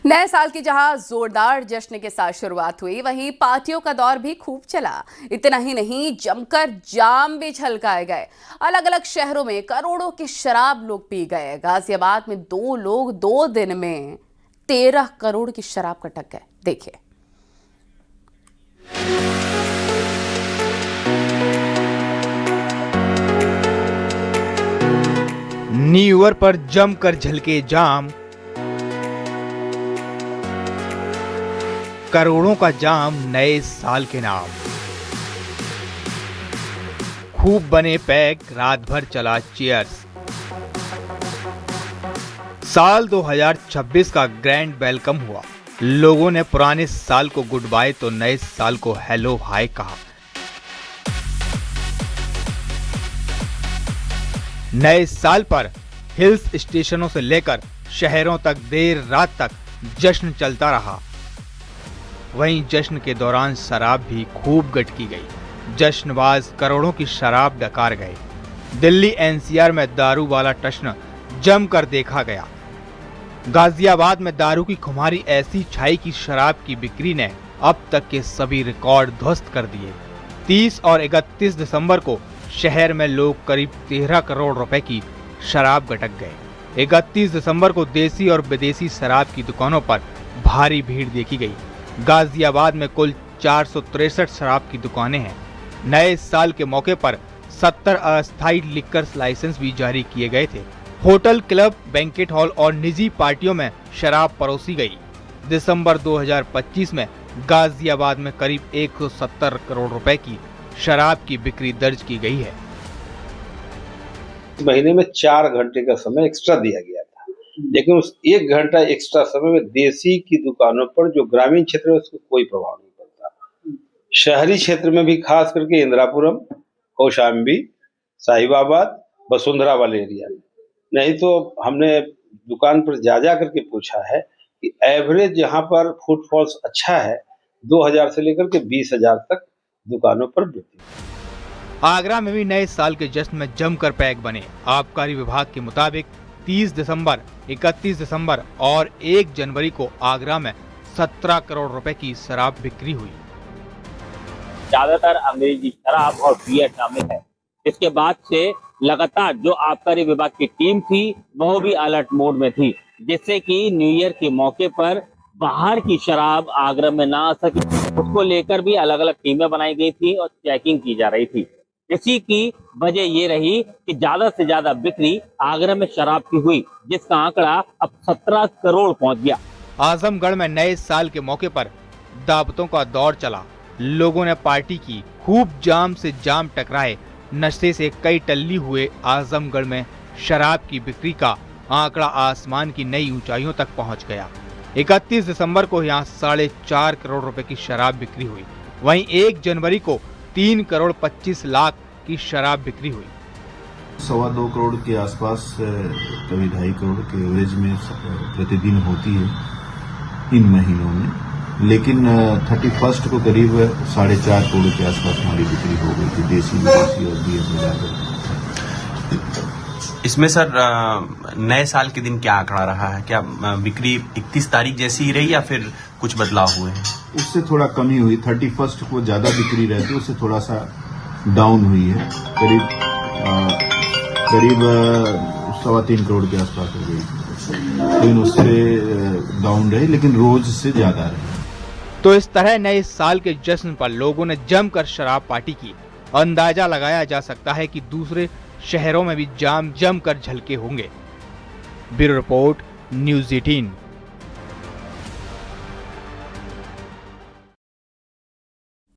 नए साल की जहां जोरदार जश्न के साथ शुरुआत हुई, वहीं पार्टियों का दौर भी खूब चला। इतना ही नहीं, जमकर जाम भी छलकाए गए। अलग अलग शहरों में करोड़ों की शराब लोग पी गए। गाजियाबाद में 2 लोग 2 दिन में 13 करोड़ की शराब का टक गए। देखिए। न्यू ईयर पर जमकर झलके जाम, करोड़ों का जाम नए साल के नाम। खूब बने पैक, रात भर चला चीयर्स। साल 2026 का ग्रैंड वेलकम हुआ। लोगों ने पुराने साल को गुड बाय तो नए साल को हेलो हाय कहा। नए साल पर हिल्स स्टेशनों से लेकर शहरों तक देर रात तक जश्न चलता रहा। वहीं जश्न के दौरान शराब भी खूब गटकी गई। जश्नबाज करोड़ों की शराब डकार गए। दिल्ली एनसीआर में दारू वाला टश्न जमकर देखा गया। गाजियाबाद में दारू की खुमारी ऐसी छाई कि शराब की बिक्री ने अब तक के सभी रिकॉर्ड ध्वस्त कर दिए। 30 और 31 दिसंबर को शहर में लोग करीब 13 करोड़ रुपए की शराब गटक गए। 31 दिसंबर को देसी और विदेशी शराब की दुकानों पर भारी भीड़ देखी गई। गाजियाबाद में कुल 463 शराब की दुकानें हैं। नए साल के मौके पर 70 अस्थायी लिक्कर लाइसेंस भी जारी किए गए थे। होटल, क्लब, बैंकेट हॉल और निजी पार्टियों में शराब परोसी गई। दिसंबर 2025 में गाजियाबाद में करीब 170 करोड़ रुपए की शराब की बिक्री दर्ज की गई है। इस महीने में 4 घंटे का समय एक्स्ट्रा दिया गया था, लेकिन उस 1 घंटा एक्स्ट्रा समय में देसी की दुकानों पर जो ग्रामीण क्षेत्र में उसको कोई प्रभाव नहीं पड़ता। शहरी क्षेत्र में भी खास करके इंदिरापुरम, कौशाम्बी, साहिबाबाद, वसुंधरा वाले एरिया में, नहीं तो हमने दुकान पर जा करके पूछा है कि एवरेज यहाँ पर फुटफॉल्स अच्छा है। 2000 से लेकर के 20,000 तक दुकानों पर वृद्धि। आगरा में भी नए साल के जश्न में जमकर पैक बने। आबकारी विभाग के मुताबिक 30 दिसंबर, 31 दिसंबर और 1 जनवरी को आगरा में 17 करोड़ रुपए की शराब बिक्री हुई। ज्यादातर अंग्रेजी शराब और बियर शामिल है। इसके बाद से लगातार जो आबकारी विभाग की टीम थी वह भी अलर्ट मोड में थी, जिससे कि न्यू ईयर के मौके पर बाहर की शराब आगरा में ना आ सकी। उसको लेकर भी अलग अलग टीमें बनाई गई थी और चेकिंग की जा रही थी। इसी की वजह ये रही कि ज्यादा से ज्यादा बिक्री आगरा में शराब की हुई, जिसका आंकड़ा अब 17 करोड़ पहुंच गया। आजमगढ़ में नए साल के मौके पर दावतों का दौर चला। लोगों ने पार्टी की, खूब जाम से जाम टकराए। नशे से कई टल्ली हुए आजमगढ़ में शराब की बिक्री का आंकड़ा आसमान की नई ऊंचाइयों तक पहुंच गया। 31 दिसंबर को यहाँ 4.5 करोड़ रुपए की शराब बिक्री हुई। वहीं 1 जनवरी को 3 करोड़ 25 लाख की शराब बिक्री हुई। 2.25 करोड़ के आसपास, कभी 2.5 करोड़ के एवरेज में प्रतिदिन होती है इन महीनों में, लेकिन 31 को करीब 4.5 करोड़ के आसपास हमारी बिक्री हो गई थी, देसी विदेशी और बियर मिलाकर। इसमें सर नए साल के दिन क्या आंकड़ा रहा है? क्या बिक्री 31 तारीख जैसी ही रही या फिर कुछ बदलाव हुए हैं? उससे थोड़ा कमी हुई। 31 को ज्यादा बिक्री रहती है, उससे थोड़ा सा डाउन हुई है। करीब 3.25 करोड़ के आसपास हो गई, लेकिन उससे डाउन रही, लेकिन रोज से ज्यादा रही। तो इस तरह नए साल के जश्न पर लोगों ने जमकर शराब पार्टी की। अंदाजा लगाया जा सकता है कि दूसरे शहरों में भी जाम जमकर झलके होंगे। Bureau report, news 18।